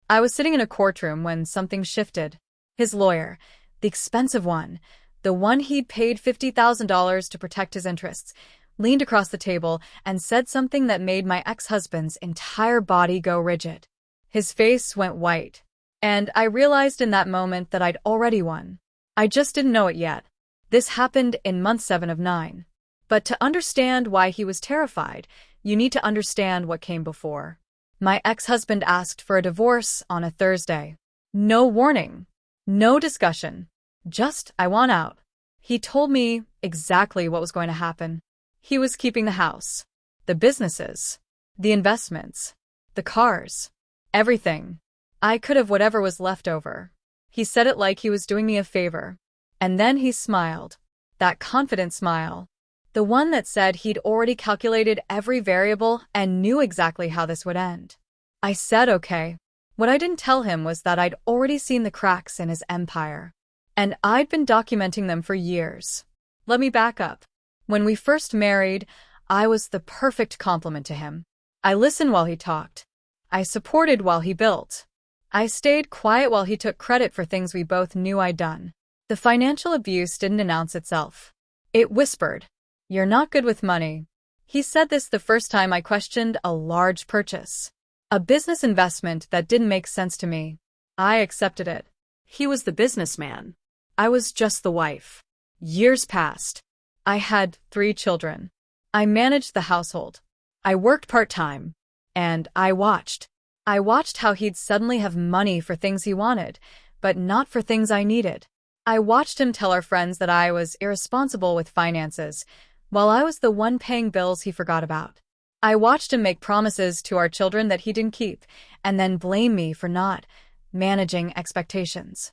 I was sitting in a courtroom when something shifted. His lawyer, the expensive one, the one he'd paid $50,000 to protect his interests, leaned across the table and said something that made my ex-husband's entire body go rigid. His face went white, and I realized in that moment that I'd already won. I just didn't know it yet. This happened in month 7 of 9. But to understand why he was terrified, you need to understand what came before. My ex-husband asked for a divorce on a Thursday. No warning. No discussion. Just, I want out. He told me exactly what was going to happen. He was keeping the house, the businesses, the investments, the cars, everything. I could have whatever was left over. He said it like he was doing me a favor. And then he smiled. That confident smile. The one that said he'd already calculated every variable and knew exactly how this would end. I said okay. What I didn't tell him was that I'd already seen the cracks in his empire. And I'd been documenting them for years. Let me back up. When we first married, I was the perfect complement to him. I listened while he talked. I supported while he built. I stayed quiet while he took credit for things we both knew I'd done. The financial abuse didn't announce itself. It whispered, "You're not good with money." He said this the first time I questioned a large purchase. A business investment that didn't make sense to me. I accepted it. He was the businessman. I was just the wife. Years passed. I had 3 children. I managed the household. I worked part-time. And I watched. I watched how he'd suddenly have money for things he wanted, but not for things I needed. I watched him tell our friends that I was irresponsible with finances, while I was the one paying bills he forgot about. I watched him make promises to our children that he didn't keep, and then blame me for not managing expectations.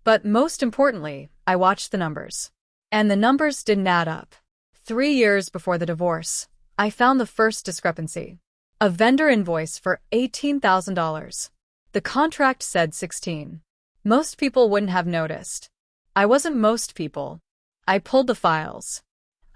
But most importantly, I watched the numbers. And the numbers didn't add up. 3 years before the divorce, I found the first discrepancy. A vendor invoice for $18,000. The contract said 16. Most people wouldn't have noticed. I wasn't most people. I pulled the files.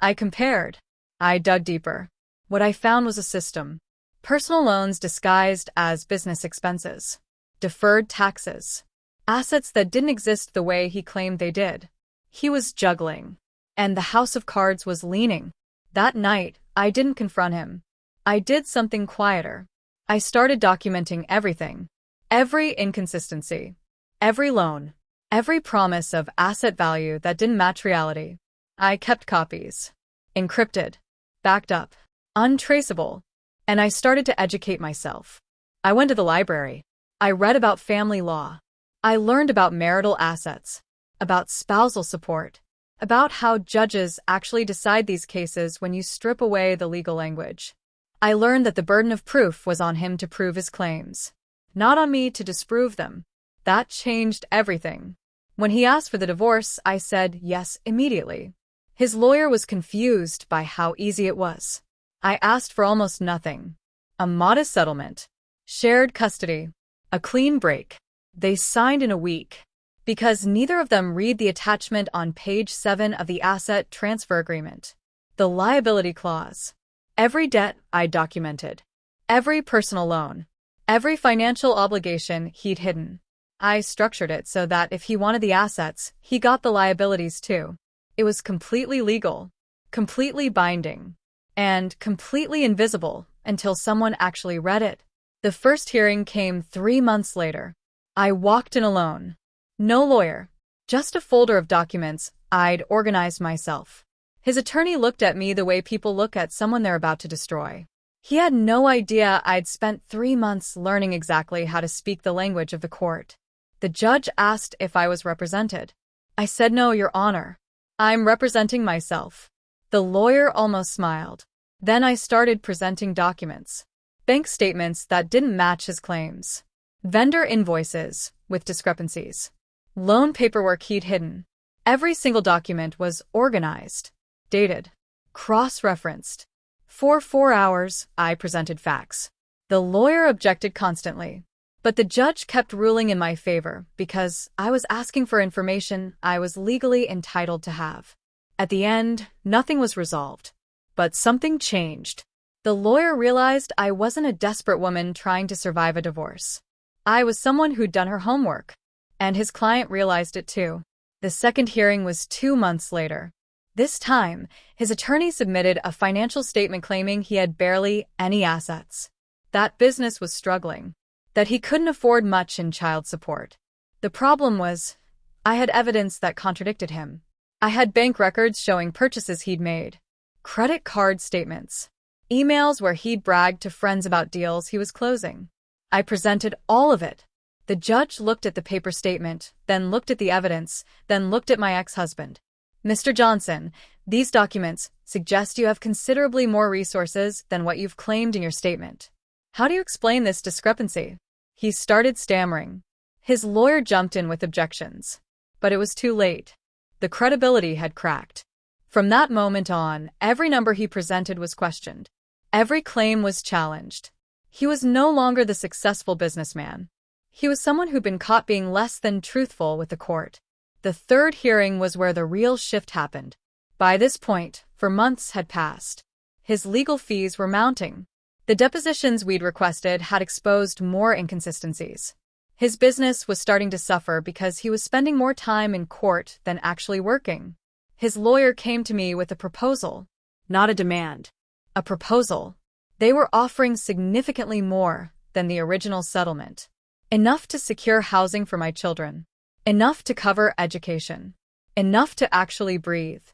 I compared. I dug deeper. What I found was a system. Personal loans disguised as business expenses. Deferred taxes. Assets that didn't exist the way he claimed they did. He was juggling. And the house of cards was leaning. That night, I didn't confront him. I did something quieter. I started documenting everything. Every inconsistency. Every loan. Every promise of asset value that didn't match reality. I kept copies. Encrypted. Backed up. Untraceable. And I started to educate myself. I went to the library. I read about family law. I learned about marital assets. About spousal support. About how judges actually decide these cases when you strip away the legal language. I learned that the burden of proof was on him to prove his claims, not on me to disprove them. That changed everything. When he asked for the divorce, I said yes immediately. His lawyer was confused by how easy it was. I asked for almost nothing. A modest settlement. Shared custody. A clean break. They signed in a week. Because neither of them read the attachment on page 7 of the asset transfer agreement. The liability clause. Every debt I documented. Every personal loan. Every financial obligation he'd hidden. I structured it so that if he wanted the assets, he got the liabilities too. It was completely legal, completely binding, and completely invisible until someone actually read it. The first hearing came 3 months later. I walked in alone. No lawyer. Just a folder of documents I'd organized myself. His attorney looked at me the way people look at someone they're about to destroy. He had no idea I'd spent 3 months learning exactly how to speak the language of the court. The judge asked if I was represented. I said no, Your Honor. I'm representing myself. The lawyer almost smiled. Then I started presenting documents. Bank statements that didn't match his claims. Vendor invoices with discrepancies. Loan paperwork he'd hidden. Every single document was organized. Dated. Cross-referenced. For 4 hours, I presented facts. The lawyer objected constantly. But the judge kept ruling in my favor because I was asking for information I was legally entitled to have. At the end, nothing was resolved. But something changed. The lawyer realized I wasn't a desperate woman trying to survive a divorce. I was someone who'd done her homework. And his client realized it too. The second hearing was 2 months later. This time, his attorney submitted a financial statement claiming he had barely any assets, that business was struggling, that he couldn't afford much in child support. The problem was, I had evidence that contradicted him. I had bank records showing purchases he'd made, credit card statements, emails where he'd bragged to friends about deals he was closing. I presented all of it. The judge looked at the paper statement, then looked at the evidence, then looked at my ex-husband. Mr. Johnson, these documents suggest you have considerably more resources than what you've claimed in your statement. How do you explain this discrepancy? He started stammering. His lawyer jumped in with objections. But it was too late. The credibility had cracked. From that moment on, every number he presented was questioned. Every claim was challenged. He was no longer the successful businessman. He was someone who'd been caught being less than truthful with the court. The third hearing was where the real shift happened. By this point, for months had passed. His legal fees were mounting. The depositions we'd requested had exposed more inconsistencies. His business was starting to suffer because he was spending more time in court than actually working. His lawyer came to me with a proposal. Not a demand. A proposal. They were offering significantly more than the original settlement. Enough to secure housing for my children. Enough to cover education. Enough to actually breathe.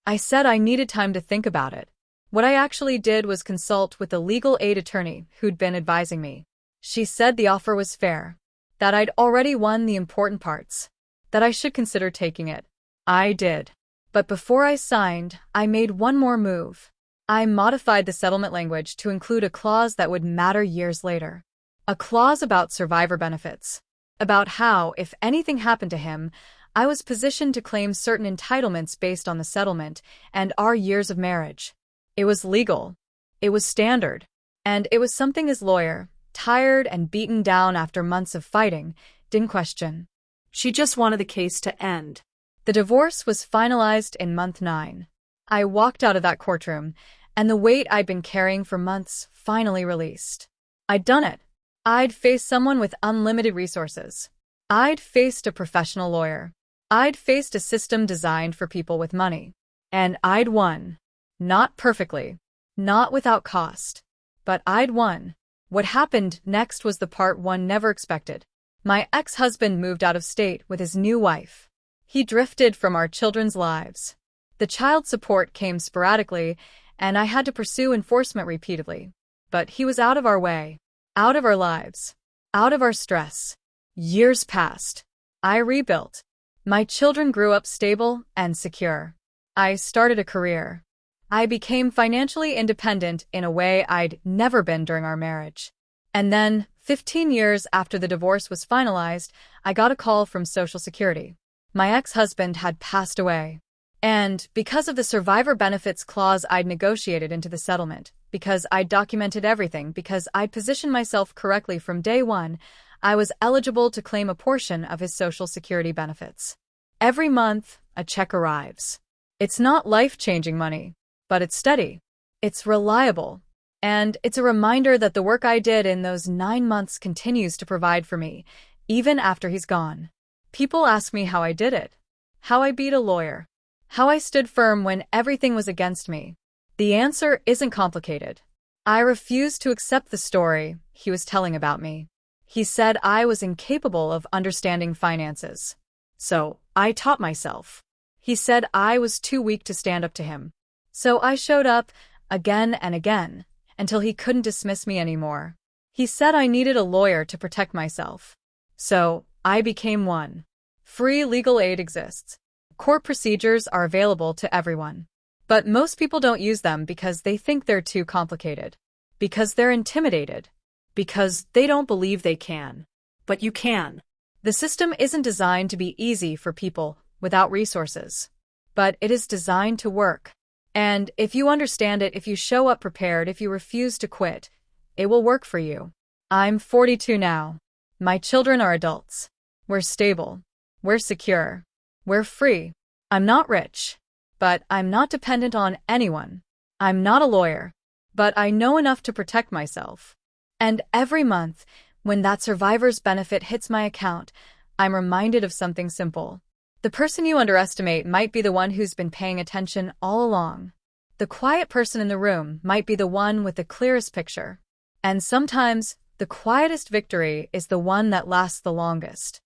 I said I needed time to think about it. What I actually did was consult with the legal aid attorney who'd been advising me. She said the offer was fair, that I'd already won the important parts, that I should consider taking it. I did. But before I signed, I made one more move. I modified the settlement language to include a clause that would matter years later. A clause about survivor benefits. About how, if anything happened to him, I was positioned to claim certain entitlements based on the settlement and our years of marriage. It was legal. It was standard. And it was something his lawyer, tired and beaten down after months of fighting, didn't question. She just wanted the case to end. The divorce was finalized in month 9. I walked out of that courtroom, and the weight I'd been carrying for months finally released. I'd done it. I'd faced someone with unlimited resources. I'd faced a professional lawyer. I'd faced a system designed for people with money. And I'd won. Not perfectly. Not without cost. But I'd won. What happened next was the part one never expected. My ex-husband moved out of state with his new wife. He drifted from our children's lives. The child support came sporadically, and I had to pursue enforcement repeatedly. But he was out of our way. Out of our lives. Out of our stress. Years passed. I rebuilt. My children grew up stable and secure. I started a career. I became financially independent in a way I'd never been during our marriage. And then, 15 years after the divorce was finalized, I got a call from Social Security. My ex-husband had passed away. And because of the survivor benefits clause I'd negotiated into the settlement, because I'd documented everything, because I'd positioned myself correctly from day one, I was eligible to claim a portion of his Social Security benefits. Every month, a check arrives. It's not life-changing money, but it's steady. It's reliable. And it's a reminder that the work I did in those 9 months continues to provide for me, even after he's gone. People ask me how I did it. How I beat a lawyer. How I stood firm when everything was against me. The answer isn't complicated. I refused to accept the story he was telling about me. He said I was incapable of understanding finances. So, I taught myself. He said I was too weak to stand up to him. So I showed up, again and again, until he couldn't dismiss me anymore. He said I needed a lawyer to protect myself. So, I became one. Free legal aid exists. Court procedures are available to everyone. But most people don't use them because they think they're too complicated. Because they're intimidated. Because they don't believe they can. But you can. The system isn't designed to be easy for people without resources. But it is designed to work. And if you understand it, if you show up prepared, if you refuse to quit, it will work for you. I'm 42 now. My children are adults. We're stable. We're secure. We're free. I'm not rich. But I'm not dependent on anyone. I'm not a lawyer. But I know enough to protect myself. And every month, When that survivor's benefit hits my account, I'm reminded of something simple. The person you underestimate might be the one who's been paying attention all along. The quiet person in the room might be the one with the clearest picture. And sometimes, the quietest victory is the one that lasts the longest.